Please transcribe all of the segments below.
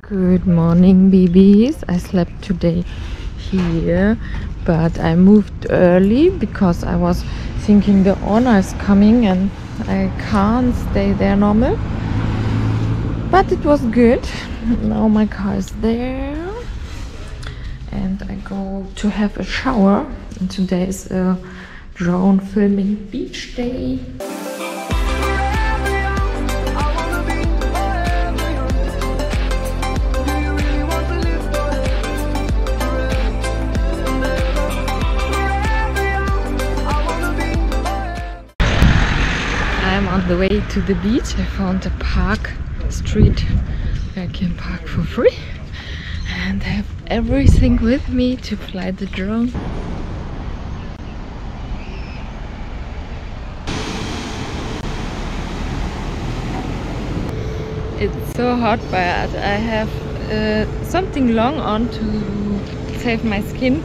Good morning, babies. I slept today here, but I moved early because I was thinking the owner is coming and I can't stay there normal. But it was good. Now my car is there and I go to have a shower. And today is a drone filming beach day. I'm on the way to the beach. I found a park street where I can park for free and have everything with me to fly the drone. It's so hot, but I have something long on to save my skin,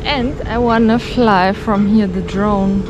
and I wanna fly from here the drone.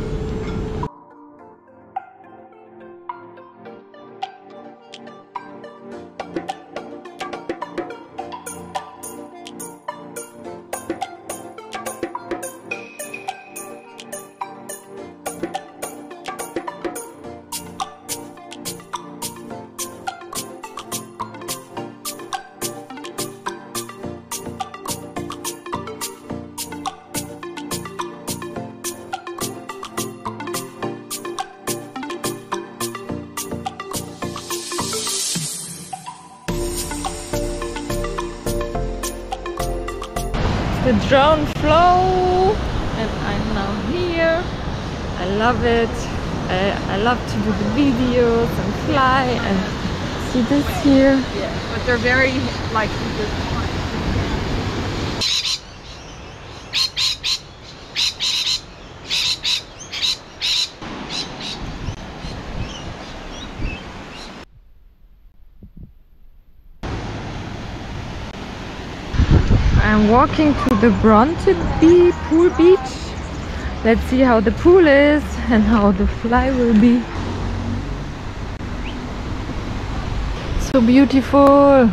The drone flew and I'm now here. I love it. I love to do the videos and fly and see this here. Yeah, but they're very like I'm walking to the Bronte pool beach. Let's see how the pool is and how the fly will be. So beautiful.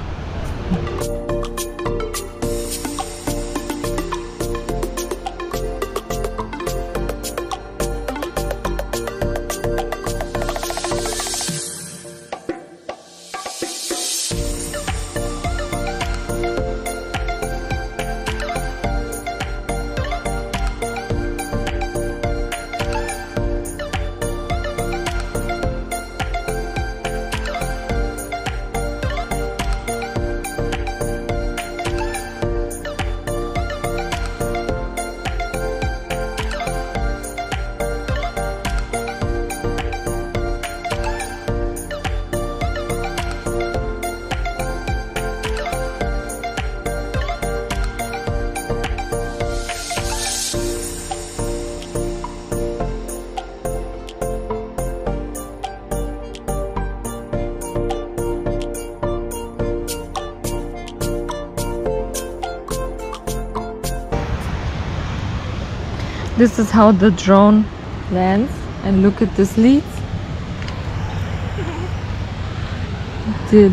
This is how the drone lands, and look at this leads. The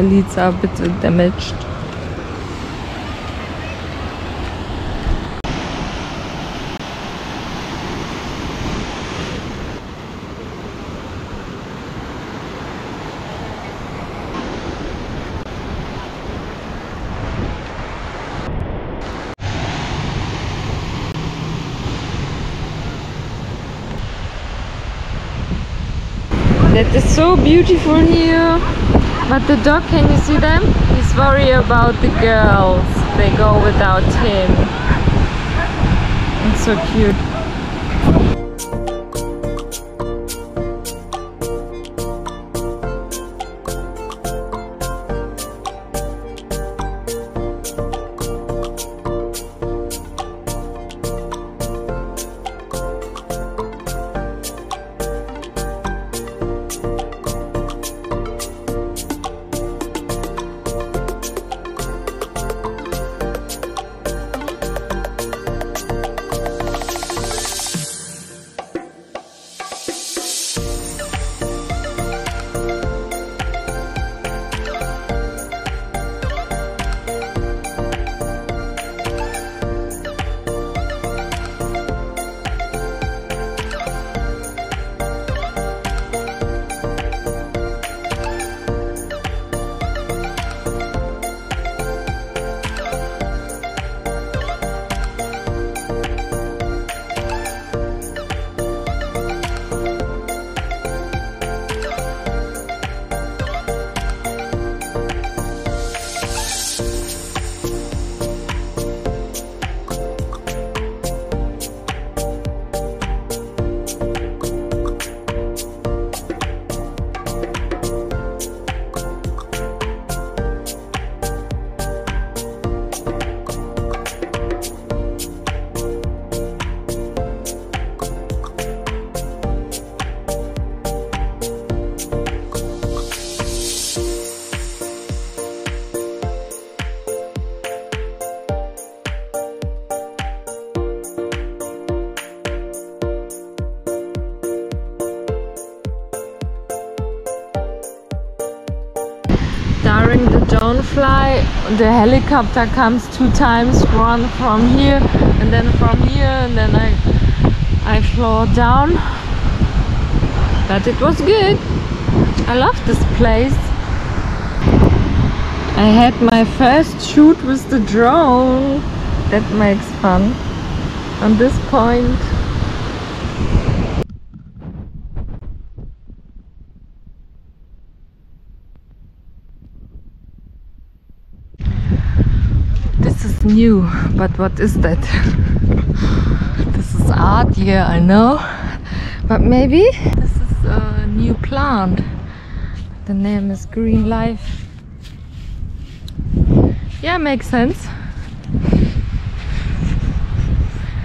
leads are a bit damaged. That is so beautiful here. But the dog, can you see them? He's worried about the girls. They go without him. It's so cute. during the drone fly, the helicopter comes 2 times, one from here and then from here, and then I flew down. But it was good. I love this place. I had my first shoot with the drone. That makes fun on this point. This is new, but what is that? This is art, yeah, I know. But maybe this is a new plant. The name is Green Life. Yeah, makes sense.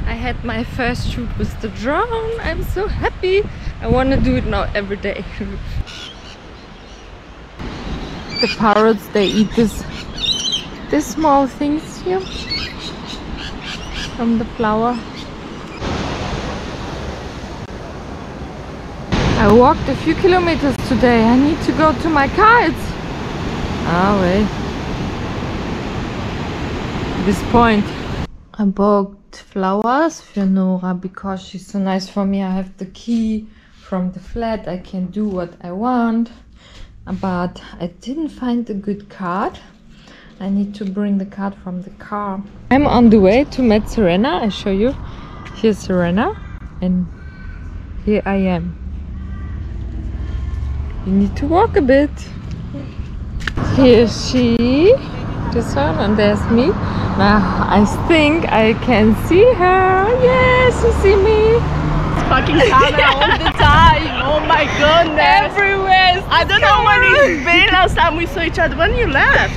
I had my first shoot with the drone. I'm so happy. I want to do it now every day. The parrots, they eat these small things here from the flower. I walked a few kilometers today. I need to go to my car. Wait. This point. I bought flowers for Nora because she's so nice for me. I have the key from the flat. I can do what I want. But I didn't find a good card. I need to bring the card from the car. I'm on the way to meet Serena. I show you. Here's Serena. And here I am. You need to walk a bit. Here's she. This one, and there's me. Now I think I can see her. Yes, you see me. Fucking camera all the time. Oh my goodness. Everywhere. I don't know when it's been last time we saw each other. When you left?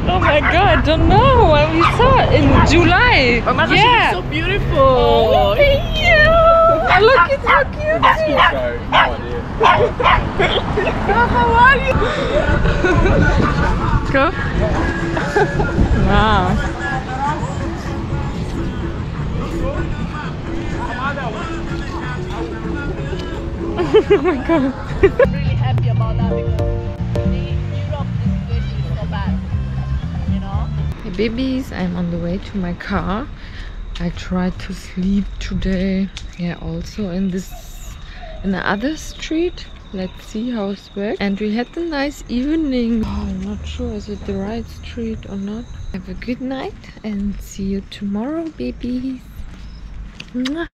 Oh my god, I don't know when we saw it. In July. Oh my gosh, yeah. you're so beautiful. Oh, thank you. Oh, look, it's so cute. How are you? Go. Wow. Oh my god. I'm really happy about that because in Europe the situation is so bad, you know? Hey babies, I'm on the way to my car. I tried to sleep today. Yeah, also in the other street. Let's see how it works. And we had a nice evening. Oh, I'm not sure is it the right street or not. Have a good night and see you tomorrow, babies. Mwah.